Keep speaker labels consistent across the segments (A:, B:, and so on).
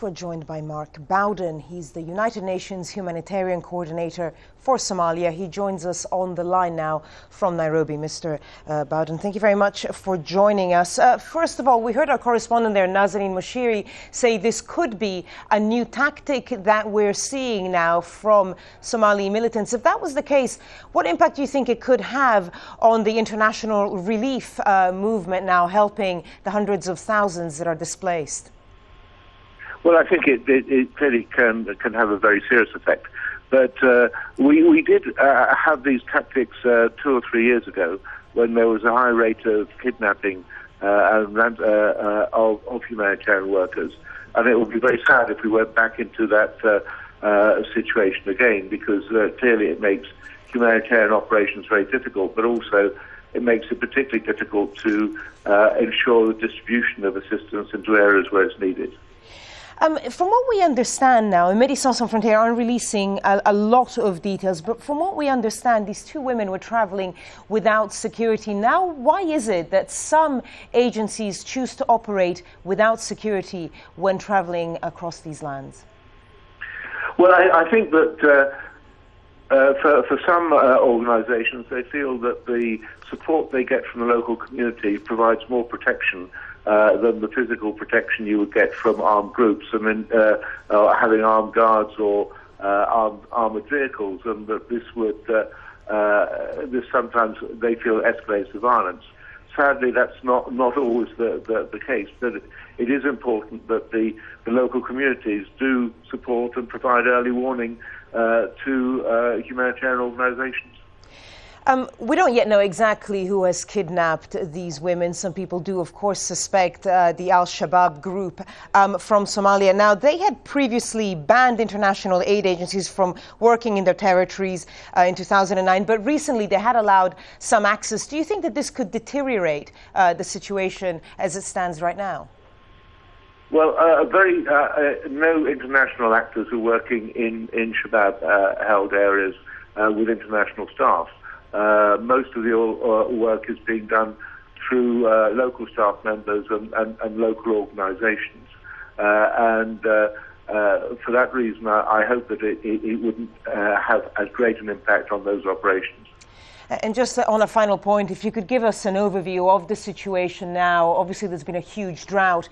A: We're joined by Mark Bowden. He's the United Nations Humanitarian Coordinator for Somalia. He joins us on the line now from Nairobi. Mr. Bowden, thank you very much for joining us. First of all, we heard our correspondent there, Nazanin Moshiri, say this could be a new tactic that we're seeing now from Somali militants. If that was the case, what impact do you think it could have on the international relief movement now helping the hundreds of thousands that are displaced?
B: Well, I think it clearly can have a very serious effect. But we did have these tactics 2 or 3 years ago when there was a high rate of kidnapping of humanitarian workers. And it would be very sad if we went back into that situation again, because clearly it makes humanitarian operations very difficult, but also it makes it particularly difficult to ensure the distribution of assistance into areas where it's needed.
A: From what we understand now, Médecins Sans Frontières aren't releasing a lot of details, but from what we understand, these two women were traveling without security. Now, why is it that some agencies choose to operate without security when traveling across these lands?
B: Well, I think that for some organisations, they feel that the support they get from the local community provides more protection than the physical protection you would get from armed groups, and then having armed guards or armoured vehicles, and that this would this sometimes they feel escalates to violence. Sadly, that's not always the case, but it is important that the local communities do support and provide early warning to humanitarian organisations.
A: We don't yet know exactly who has kidnapped these women. Some people do, of course, suspect the al-Shabab group from Somalia. Now, they had previously banned international aid agencies from working in their territories in 2009, but recently they had allowed some access. Do you think that this could deteriorate the situation as it stands right now?
B: Well, no international actors are working in Shabab-held areas with international staff. Most of the work is being done through local staff members and local organisations. And for that reason, I hope that it wouldn't have as great an impact on those operations.
A: And just on a final point, if you could give us an overview of the situation now. Obviously, there's been a huge drought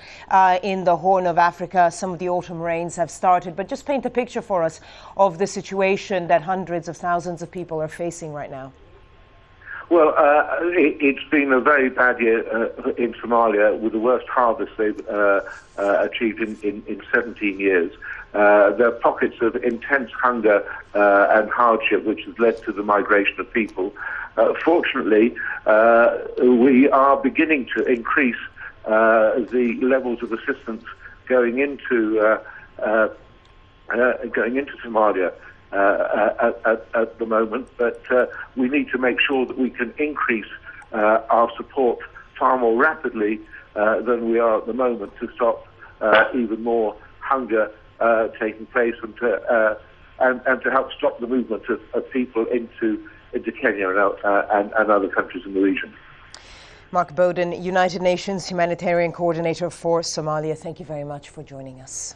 A: in the Horn of Africa. Some of the autumn rains have started, but just paint a picture for us of the situation that hundreds of thousands of people are facing right now.
B: Well, it's been a very bad year in Somalia, with the worst harvest they've achieved in 17 years. There are pockets of intense hunger and hardship, which has led to the migration of people. Fortunately, we are beginning to increase the levels of assistance going into Somalia at the moment, but we need to make sure that we can increase our support far more rapidly than we are at the moment to stop even more hunger taking place, and to help stop the movement of people into Kenya and other countries in the region.
A: Mark Bowden, United Nations Humanitarian Coordinator for Somalia, thank you very much for joining us.